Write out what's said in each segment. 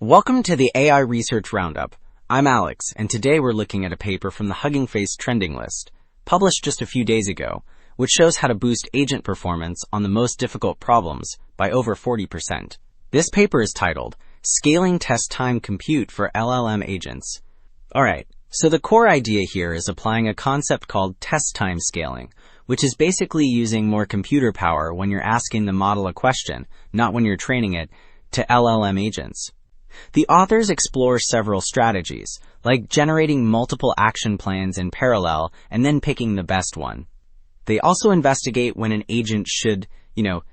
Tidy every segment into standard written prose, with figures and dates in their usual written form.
Welcome to the AI Research Roundup. I'm Alex, and today we're looking at a paper from the Hugging Face trending list, published just a few days ago, which shows how to boost agent performance on the most difficult problems by over 40%. This paper is titled, Scaling Test Time Compute for LLM Agents. Alright, so the core idea here is applying a concept called test-time scaling, which is basically using more computer power when you're asking the model a question, not when you're training it, to LLM agents. The authors explore several strategies, like generating multiple action plans in parallel and then picking the best one. They also investigate when an agent should,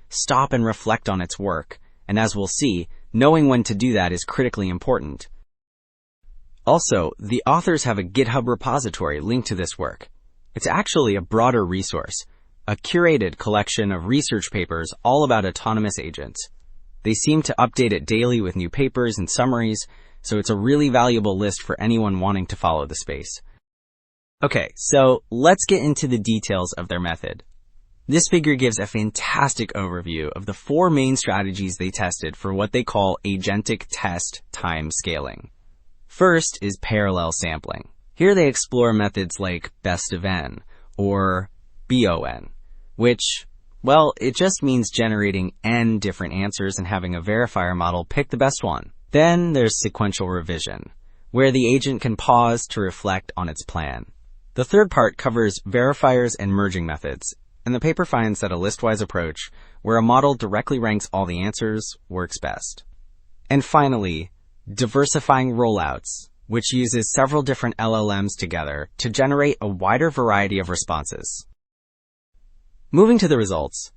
stop and reflect on its work, and as we'll see, knowing when to do that is critically important. Also, the authors have a GitHub repository linked to this work. It's actually a broader resource, a curated collection of research papers all about autonomous agents. They seem to update it daily with new papers and summaries, so it's a really valuable list for anyone wanting to follow the space. Okay, so let's get into the details of their method. This figure gives a fantastic overview of the 4 main strategies they tested for what they call Agentic Test-Time Scaling. First is parallel sampling. Here they explore methods like best of n, or BON, which, it just means generating n different answers and having a verifier model pick the best one. Then there's sequential revision, where the agent can pause to reflect on its plan. The third part covers verifiers and merging methods, and the paper finds that a listwise approach, where a model directly ranks all the answers, works best. And finally, diversifying rollouts, which uses several different LLMs together to generate a wider variety of responses. Moving to the results,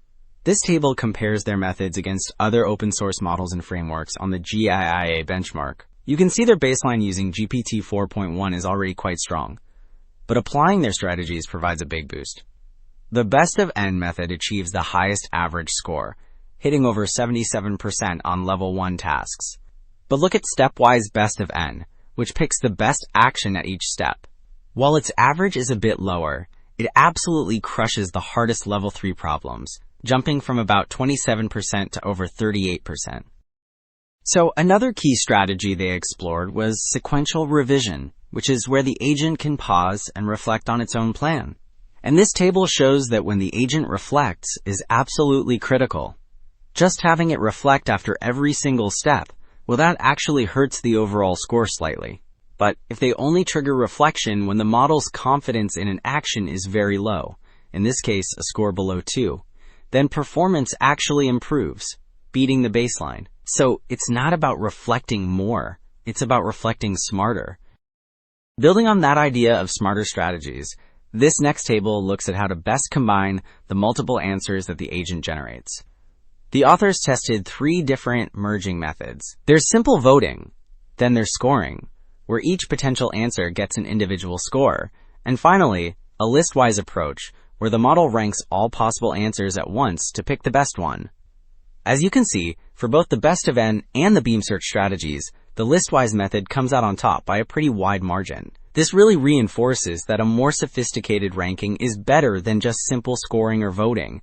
this table compares their methods against other open source models and frameworks on the GIIA benchmark. You can see their baseline using GPT 4.1 is already quite strong, but applying their strategies provides a big boost. The best of n method achieves the highest average score, hitting over 77% on level 1 tasks. But look at stepwise best of n, which picks the best action at each step. While its average is a bit lower, it absolutely crushes the hardest level 3 problems, jumping from about 27% to over 38%. So another key strategy they explored was sequential revision, which is where the agent can pause and reflect on its own plan. And this table shows that when the agent reflects is absolutely critical. Just having it reflect after every single step, that actually hurts the overall score slightly. But if they only trigger reflection when the model's confidence in an action is very low, in this case a score below 2, then performance actually improves, beating the baseline. So it's not about reflecting more, it's about reflecting smarter. Building on that idea of smarter strategies, this next table looks at how to best combine the multiple answers that the agent generates. The authors tested 3 different merging methods. There's simple voting, then there's scoring, where each potential answer gets an individual score, and finally, a listwise approach, where the model ranks all possible answers at once to pick the best one. As you can see, for both the best of n and the beam search strategies, the listwise method comes out on top by a pretty wide margin. This really reinforces that a more sophisticated ranking is better than just simple scoring or voting.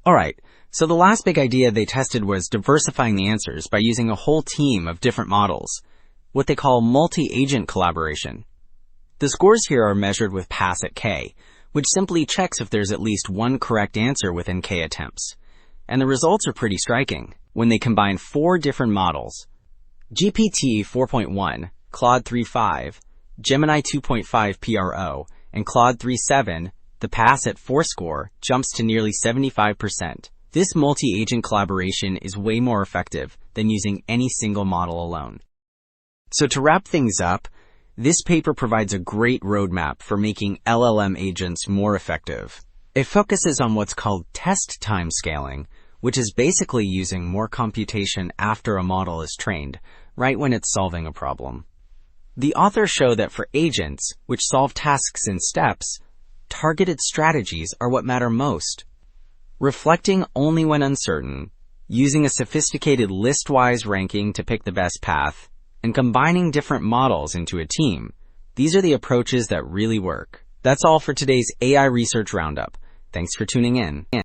Alright, so the last big idea they tested was diversifying the answers by using a whole team of different models, what they call multi-agent collaboration. The scores here are measured with pass at k, which simply checks if there's at least one correct answer within k attempts. And the results are pretty striking when they combine 4 different models: GPT 4.1, Claude 3.5, Gemini 2.5 PRO, and Claude 3.7. The pass at 4 score jumps to nearly 75%. This multi-agent collaboration is way more effective than using any single model alone. So to wrap things up, this paper provides a great roadmap for making LLM agents more effective. It focuses on what's called test-time scaling, which is basically using more computation after a model is trained, right when it's solving a problem. The authors show that for agents, which solve tasks in steps, targeted strategies are what matter most. Reflecting only when uncertain, using a sophisticated listwise ranking to pick the best path, and combining different models into a team, these are the approaches that really work. That's all for today's AI Research Roundup. Thanks for tuning in.